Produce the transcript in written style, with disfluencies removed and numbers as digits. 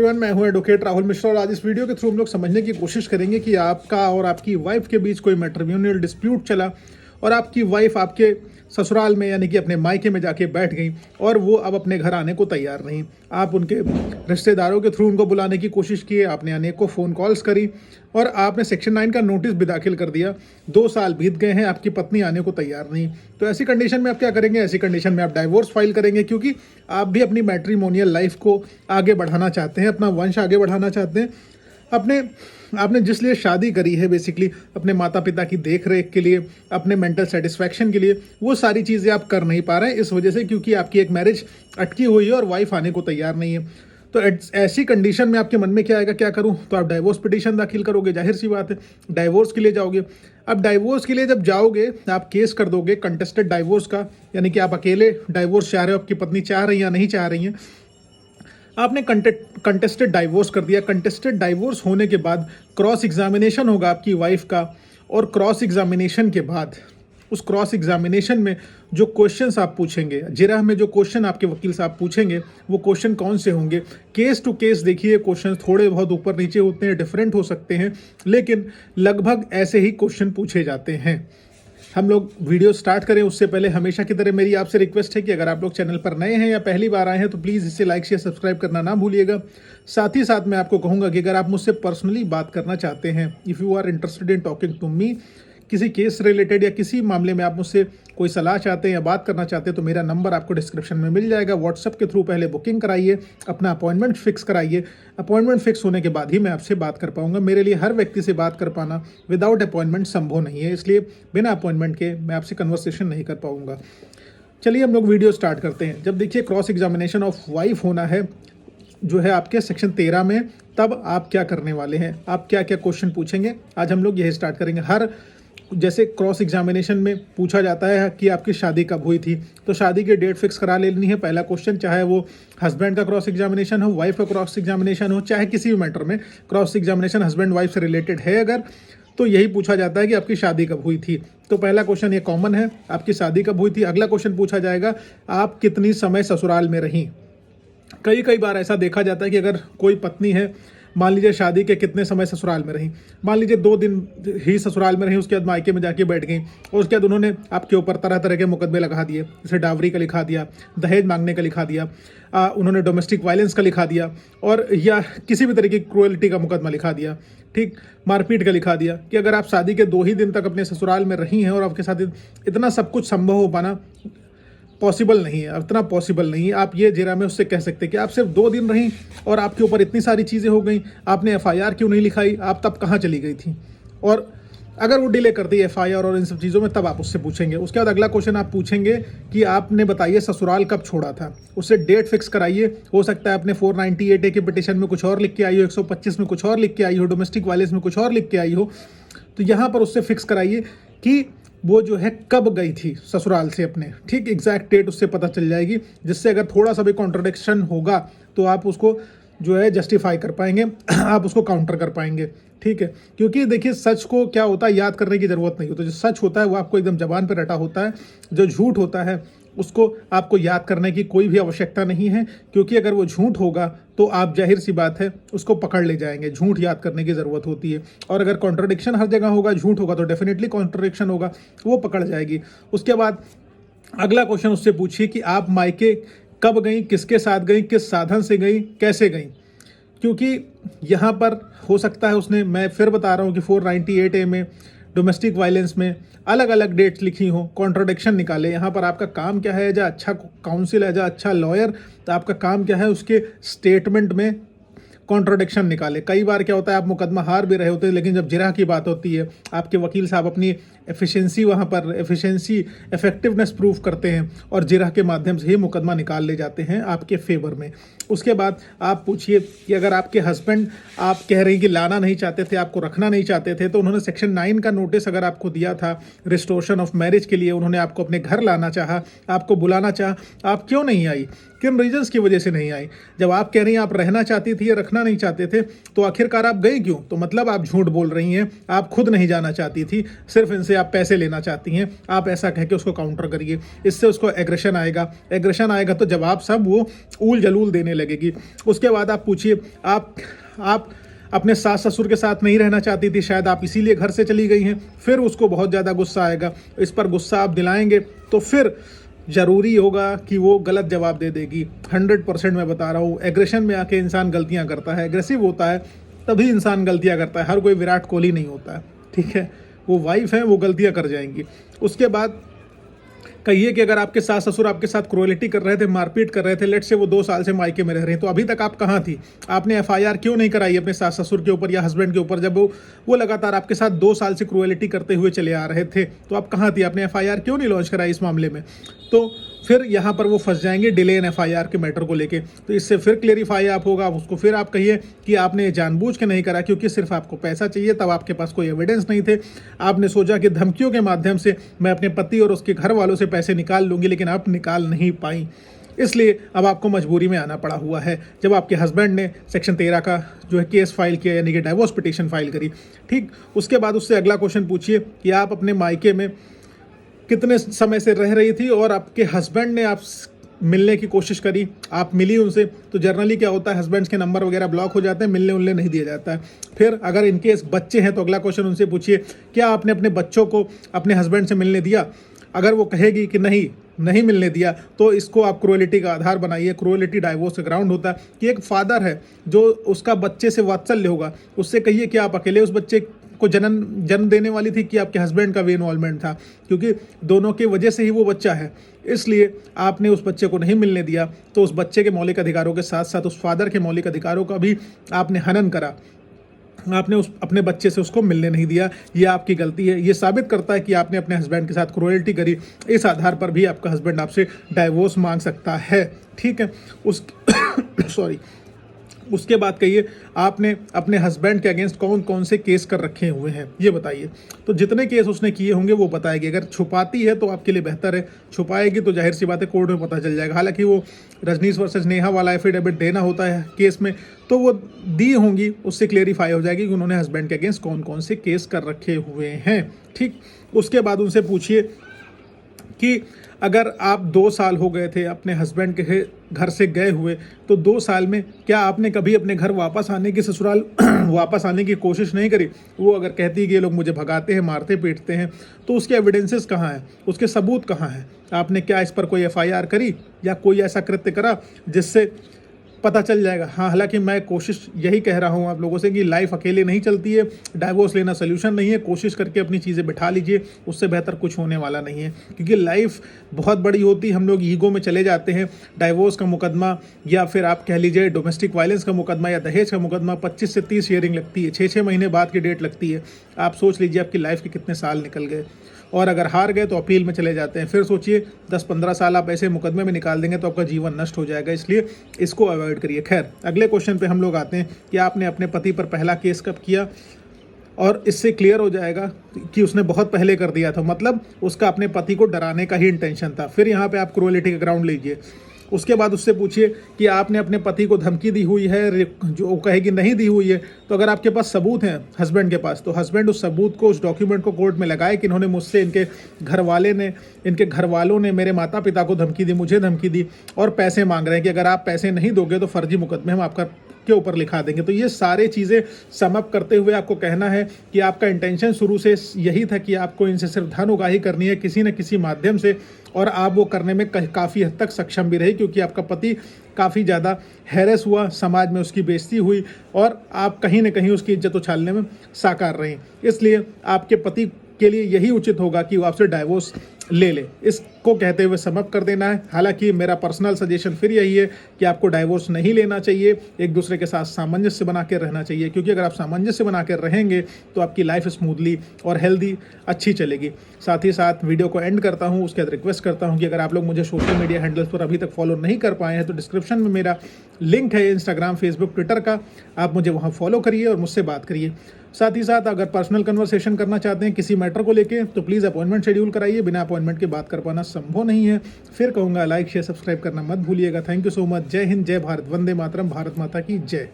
मैं हूं एडवोकेट राहुल मिश्रा और आज इस वीडियो के थ्रू हम लोग समझने की कोशिश करेंगे कि आपका और आपकी वाइफ के बीच कोई मैट्रिमोनियल डिस्प्यूट चला और आपकी वाइफ आपके ससुराल में यानी कि अपने मायके में जाके बैठ गई और वो अब अपने घर आने को तैयार नहीं। आप उनके रिश्तेदारों के थ्रू उनको बुलाने की कोशिश की, आपने अनेकों फ़ोन कॉल्स करी और आपने सेक्शन 9 का नोटिस भी दाखिल कर दिया। 2 साल बीत गए हैं, आपकी पत्नी आने को तैयार नहीं। तो ऐसी कंडीशन में आप क्या करेंगे? ऐसी कंडीशन में आप डाइवोर्स फाइल करेंगे, क्योंकि आप भी अपनी मैट्रिमोनियल लाइफ को आगे बढ़ाना चाहते हैं, अपना वंश आगे बढ़ाना चाहते हैं। आपने जिस लिए शादी करी है, बेसिकली अपने माता पिता की देख रेख के लिए, अपने मेंटल सेटिस्फैक्शन के लिए, वो सारी चीज़ें आप कर नहीं पा रहे हैं इस वजह से, क्योंकि आपकी एक मैरिज अटकी हुई है और वाइफ आने को तैयार नहीं है। तो ऐसी कंडीशन में आपके मन में क्या आएगा? क्या करूं? तो आप डाइवोर्स पिटीशन दाखिल करोगे, जाहिर सी बात है, डाइवोर्स के लिए जाओगे। अब डाइवोर्स के लिए जब जाओगे आप केस कर दोगे कंटेस्टेड डाइवोर्स का, यानी कि आप अकेले डाइवोर्स चाह रहे हो, आपकी पत्नी चाह रही है या नहीं चाह रही है। आपने कंटेस्टेड डाइवोर्स कर दिया। कंटेस्टेड डाइवोर्स होने के बाद क्रॉस एग्जामिनेशन होगा आपकी वाइफ का, और क्रॉस एग्जामिनेशन के बाद उस क्रॉस एग्जामिनेशन में जो क्वेश्चंस आप पूछेंगे, जिरह में जो क्वेश्चन आपके वकील साहब पूछेंगे, वो क्वेश्चन कौन से होंगे? केस टू केस देखिए, क्वेश्चन थोड़े बहुत ऊपर नीचे होते हैं, डिफरेंट हो सकते हैं, लेकिन लगभग ऐसे ही क्वेश्चन पूछे जाते हैं। हम लोग वीडियो स्टार्ट करें उससे पहले हमेशा की तरह मेरी आपसे रिक्वेस्ट है कि अगर आप लोग चैनल पर नए हैं या पहली बार आए हैं तो प्लीज़ इसे लाइक शेयर सब्सक्राइब करना ना भूलिएगा। साथ ही साथ मैं आपको कहूँगा कि अगर आप मुझसे पर्सनली बात करना चाहते हैं, if you are interested in talking to me, किसी केस रिलेटेड या किसी मामले में आप मुझसे कोई सलाह चाहते हैं या बात करना चाहते हैं, तो मेरा नंबर आपको डिस्क्रिप्शन में मिल जाएगा। व्हाट्सएप के थ्रू पहले बुकिंग कराइए, अपना अपॉइंटमेंट फिक्स कराइए। अपॉइंटमेंट फिक्स होने के बाद ही मैं आपसे बात कर पाऊंगा। मेरे लिए हर व्यक्ति से बात कर पाना विदाउट अपॉइंटमेंट संभव नहीं है, इसलिए बिना अपॉइंटमेंट के मैं आपसे कन्वर्सेशन नहीं कर पाऊंगा। चलिए हम लोग वीडियो स्टार्ट करते हैं। जब देखिए क्रॉस एग्जामिनेशन ऑफ वाइफ होना है जो है आपके सेक्शन 13 में, तब आप क्या करने वाले हैं, आप क्या क्या क्वेश्चन पूछेंगे, आज हम लोग यही स्टार्ट करेंगे। जैसे क्रॉस एग्जामिनेशन में पूछा जाता है कि आपकी शादी कब हुई थी, तो शादी की डेट फिक्स करा लेनी है, पहला क्वेश्चन। चाहे वो हस्बैंड का क्रॉस एग्जामिनेशन हो, वाइफ का क्रॉस एग्जामिनेशन हो, चाहे किसी भी मैटर में क्रॉस एग्जामिनेशन हस्बैंड वाइफ से रिलेटेड है अगर, तो यही पूछा जाता है कि आपकी शादी कब हुई थी। तो पहला क्वेश्चन ये कॉमन है, आपकी शादी कब हुई थी। अगला क्वेश्चन पूछा जाएगा, आप कितनी समय ससुराल में रहीं। कई बार ऐसा देखा जाता है कि अगर कोई पत्नी है, मान लीजिए शादी के कितने समय ससुराल में रही, मान लीजिए 2 दिन ही ससुराल में रही, उसके बाद मायके में जाके बैठ गई और उसके बाद उन्होंने आपके ऊपर तरह तरह के मुकदमे लगा दिए, जैसे डावरी का लिखा दिया, दहेज मांगने का लिखा दिया, उन्होंने डोमेस्टिक वायलेंस का लिखा दिया, और या किसी भी तरह की क्रूएल्टी का मुकदमा लिखा दिया, ठीक, मारपीट का लिखा दिया, कि अगर आप शादी के 2 ही दिन तक अपने ससुराल में रही हैं और आपके साथ इतना सब कुछ संभव हो पाना पॉसिबल नहीं है, इतना पॉसिबल नहीं है। आप ये जिरा में उससे कह सकते हैं कि आप सिर्फ 2 दिन रहीं और आपके ऊपर इतनी सारी चीज़ें हो गई, आपने FIR क्यों नहीं लिखाई, आप तब कहाँ चली गई थी। और अगर वो डिले करती है FIR और इन सब चीज़ों में, तब आप उससे पूछेंगे। उसके बाद अगला क्वेश्चन आप पूछेंगे कि आपने बताइए ससुराल कब छोड़ा था, उससे डेट फिक्स कराइए। हो सकता है आपने 498A के पिटिशन में कुछ और लिख के आई हो, 125 में कुछ और लिख के आई हो, डोमेस्टिक वायलेंस में कुछ और लिख के आई हो, तो यहाँ पर उससे फिक्स कराइए कि वो जो है कब गई थी ससुराल से अपने, ठीक, एग्जैक्ट डेट उससे पता चल जाएगी, जिससे अगर थोड़ा सा भी कॉन्ट्रडिक्शन होगा तो आप उसको जो है जस्टिफाई कर पाएंगे, आप उसको काउंटर कर पाएंगे, ठीक है। क्योंकि देखिए सच को क्या होता है, याद करने की ज़रूरत नहीं होती। जो सच होता है वो आपको एकदम ज़बान पर रटा होता है, जो झूठ होता है उसको आपको याद करने की कोई भी आवश्यकता नहीं है, क्योंकि अगर वो झूठ होगा तो आप जाहिर सी बात है उसको पकड़ ले जाएंगे। झूठ याद करने की ज़रूरत होती है, और अगर कॉन्ट्रडिक्शन हर जगह होगा, झूठ होगा तो डेफिनेटली कॉन्ट्रडिक्शन होगा, वो पकड़ जाएगी। उसके बाद अगला क्वेश्चन उससे पूछिए कि आप मायके कब गई, किसके साथ गई, किस साधन से गई, कैसे गई। क्योंकि यहाँ पर हो सकता है उसने, मैं फिर बता रहा हूँ कि 498A में, डोमेस्टिक वायलेंस में अलग अलग डेट्स लिखी हो, कॉन्ट्रडिक्शन निकाले। यहाँ पर आपका काम क्या है, एज अच्छा काउंसिल, एज अच्छा लॉयर, तो आपका काम क्या है, उसके स्टेटमेंट में कॉन्ट्रडिक्शन निकाले। कई बार क्या होता है, आप मुकदमा हार भी रहे होते हैं, लेकिन जब जिरह की बात होती है, आपके वकील साहब अपनी एफिशिएंसी, वहाँ पर इफेक्टिवनेस प्रूव करते हैं और जिरह के माध्यम से ही मुकदमा निकाल ले जाते हैं आपके फेवर में। उसके बाद आप पूछिए कि अगर आपके हस्बैंड, आप कह रहे हैं कि लाना नहीं चाहते थे, आपको रखना नहीं चाहते थे, तो उन्होंने सेक्शन 9 का नोटिस अगर आपको दिया था रिस्टोरेशन ऑफ मैरिज के लिए, उन्होंने आपको अपने घर लाना चाहा, आपको बुलाना चाहा, आप क्यों नहीं आई, किन रीजंस की वजह से नहीं आई। जब आप कह रही हैं आप रहना चाहती थी या रखना नहीं चाहते थे, तो आखिरकार आप गई क्यों? तो मतलब आप झूठ बोल रही हैं, आप खुद नहीं जाना चाहती थी, सिर्फ इनसे आप पैसे लेना चाहती हैं, आप ऐसा कह के उसको काउंटर करिए। इससे उसको एग्रेशन आएगा, एग्रेशन आएगा तो जवाब सब वो ऊल जलूल देने लगेगी। उसके बाद आप पूछिए, आप अपने सास ससुर के साथ नहीं रहना चाहती थी, शायद आप इसीलिए घर से चली गई हैं। फिर उसको बहुत ज़्यादा गुस्सा आएगा, इस पर गुस्सा आप दिलाएंगे तो फिर ज़रूरी होगा कि वो गलत जवाब दे देगी। 100% मैं बता रहा हूँ, एग्रेशन में आके इंसान गलतियाँ करता है, एग्रेसिव होता है तभी इंसान गलतियाँ करता है। हर कोई विराट कोहली नहीं होता है, ठीक है। वो वाइफ है, वो गलतियाँ कर जाएंगी। उसके बाद कहिए कि अगर आपके सास ससुर आपके साथ क्रूएलिटी कर रहे थे, मारपीट कर रहे थे, लेट से वो 2 साल से मायके में रह रहे हैं, तो अभी तक आप कहाँ थी? आपने एफआईआर क्यों नहीं कराई अपने सास ससुर के ऊपर या हस्बैंड के ऊपर, जब वो लगातार आपके साथ 2 साल से क्रूएलिटी करते हुए चले आ रहे थे? तो आप कहाँ थी? आपने एफआईआर क्यों नहीं लॉन्च कराई इस मामले में? तो फिर यहाँ पर वो फंस जाएंगे डिले इन एफआईआर के मैटर को लेके। तो इससे फिर क्लेरिफाई आप होगा, उसको फिर आप कहिए कि आपने जानबूझ के नहीं करा, क्योंकि सिर्फ आपको पैसा चाहिए, तब आपके पास कोई एविडेंस नहीं थे। आपने सोचा कि धमकियों के माध्यम से मैं अपने पति और उसके घर वालों से पैसे निकाल लूँगी, लेकिन आप निकाल नहीं पाई, इसलिए अब आपको मजबूरी में आना पड़ा हुआ है। जब आपके हस्बैंड ने सेक्शन 13 का जो है केस फाइल किया, यानी कि डाइवोर्स पिटीशन फाइल करी, ठीक, उसके बाद उससे अगला क्वेश्चन पूछिए कि आप अपने मायके में कितने समय से रह रही थी और आपके हस्बैंड ने आप मिलने की कोशिश करी, आप मिली उनसे। तो जनरली क्या होता है, हस्बैंड्स के नंबर वगैरह ब्लॉक हो जाते हैं, मिलने उलने नहीं दिया जाता है। फिर अगर इनकेस बच्चे हैं तो अगला क्वेश्चन उनसे पूछिए, क्या आपने अपने बच्चों को अपने हस्बैंड से मिलने दिया? अगर वो कहेगी कि नहीं मिलने दिया, तो इसको आप क्रूएलिटी का आधार बनाइए। क्रूएलिटी डाइवोर्स का ग्राउंड होता है कि एक फादर है जो उसका बच्चे से वात्सल्य होगा, उससे कहिए कि आप अकेले उस बच्चे को जन्म देने वाली थी कि आपके हस्बैंड का भी इन्वॉल्वमेंट था, क्योंकि दोनों की वजह से ही वो बच्चा है, इसलिए आपने उस बच्चे को नहीं मिलने दिया। तो उस बच्चे के मौलिक अधिकारों के साथ साथ उस फादर के मौलिक अधिकारों का भी आपने हनन करा, आपने अपने बच्चे से उसको मिलने नहीं दिया। ये आपकी गलती है, ये साबित करता है कि आपने अपने हस्बैंड के साथ क्रूएलिटी करी। इस आधार पर भी आपका हस्बैंड आपसे डाइवोर्स मांग सकता है, ठीक है। उसके बाद कहिए, आपने अपने हस्बैंड के अगेंस्ट कौन कौन से केस कर रखे हुए हैं, ये बताइए। तो जितने केस उसने किए होंगे वो बताएगी। अगर छुपाती है तो आपके लिए बेहतर है, छुपाएगी तो जाहिर सी बात है कोर्ट में पता चल जाएगा। हालांकि वो रजनीश वर्सेस नेहा वाला एफिडेविट देना होता है केस में, तो वो दी होंगी, उससे क्लेरिफाई हो जाएगी कि उन्होंने हस्बैंड के अगेंस्ट कौन कौन से केस कर रखे हुए हैं, ठीक। उसके बाद उनसे पूछिए कि अगर आप 2 साल हो गए थे अपने हस्बैंड के घर से गए हुए, तो 2 साल में क्या आपने कभी अपने घर वापस आने की, ससुराल वापस आने की कोशिश नहीं करी? वो अगर कहती है कि ये लोग मुझे भगाते हैं, मारते पीटते हैं, तो उसके एविडेंसेस कहाँ हैं, उसके सबूत कहाँ हैं? आपने क्या इस पर कोई एफआईआर करी या कोई ऐसा कृत्य करा जिससे पता चल जाएगा? हाँ, हालांकि मैं कोशिश यही कह रहा हूँ आप लोगों से कि लाइफ अकेले नहीं चलती है, डाइवोर्स लेना सोल्यूशन नहीं है। कोशिश करके अपनी चीज़ें बिठा लीजिए, उससे बेहतर कुछ होने वाला नहीं है, क्योंकि लाइफ बहुत बड़ी होती है। हम लोग ईगो में चले जाते हैं। डाइवोर्स का मुकदमा या फिर आप कह लीजिए डोमेस्टिक वायलेंस का मुकदमा या दहेज का मुकदमा 25 से 30 हियरिंग लगती है, 6-6 महीने बाद की डेट लगती है। आप सोच लीजिए आपकी लाइफ के कितने साल निकल गए। और अगर हार गए तो अपील में चले जाते हैं। फिर सोचिए 10-15 साल आप ऐसे मुकदमे में निकाल देंगे तो आपका जीवन नष्ट हो जाएगा, इसलिए इसको अवॉइड करिए। खैर, अगले क्वेश्चन पे हम लोग आते हैं कि आपने अपने पति पर पहला केस कब किया, और इससे क्लियर हो जाएगा कि उसने बहुत पहले कर दिया था, मतलब उसका अपने पति को डराने का ही इंटेंशन था। फिर यहाँ पे आप क्रूएलिटी का ग्राउंड लीजिए। उसके बाद उससे पूछिए कि आपने अपने पति को धमकी दी हुई है, जो कहेगी नहीं दी हुई है, तो अगर आपके पास सबूत हैं हस्बैंड के पास, तो हस्बैंड उस सबूत को, उस डॉक्यूमेंट को कोर्ट में लगाए कि इन्होंने मुझसे, इनके घर वालों ने मेरे माता पिता को धमकी दी, मुझे धमकी दी और पैसे मांग रहे हैं कि अगर आप पैसे नहीं दोगे तो फर्जी मुकदमे हम आपका के ऊपर लिखा देंगे। तो ये सारे चीज़ें समअप करते हुए आपको कहना है कि आपका इंटेंशन शुरू से यही था कि आपको इनसे सिर्फ धन उगाही करनी है किसी न किसी माध्यम से, और आप वो करने में काफ़ी हद तक सक्षम भी रही, क्योंकि आपका पति काफ़ी ज़्यादा हैरेस हुआ, समाज में उसकी बेइज्जती हुई और आप कहीं न कहीं उसकी इज्जत उछालने में साकार रही। इसलिए आपके पति के लिए यही उचित होगा कि वो आपसे डाइवोर्स ले ले। इसको कहते हुए समअप कर देना है। हालांकि मेरा पर्सनल सजेशन फिर यही है कि आपको डाइवोर्स नहीं लेना चाहिए, एक दूसरे के साथ सामंजस्य बना के रहना चाहिए, क्योंकि अगर आप सामंजस्य बना कर रहेंगे तो आपकी लाइफ स्मूथली और हेल्दी अच्छी चलेगी। साथ ही साथ वीडियो को एंड करता हूँ, उसके बाद रिक्वेस्ट करता हूँ कि अगर आप लोग मुझे सोशल मीडिया हैंडल्स पर अभी तक फॉलो नहीं कर पाए हैं तो डिस्क्रिप्शन में मेरा लिंक है इंस्टाग्राम, फेसबुक, ट्विटर का, आप मुझे वहाँ फॉलो करिए और मुझसे बात करिए। साथ ही साथ अगर पर्सनल कन्वर्सेशन करना चाहते हैं किसी मैटर को लेके तो प्लीज़ अपॉइंटमेंट शेड्यूल कराइए, बिना अपॉइंटमेंट के बात कर पाना संभव नहीं है। फिर कहूँगा लाइक शेयर सब्सक्राइब करना मत भूलिएगा। Thank you so much. जय हिंद, जय भारत, वंदे मातरम, भारत माता की जय।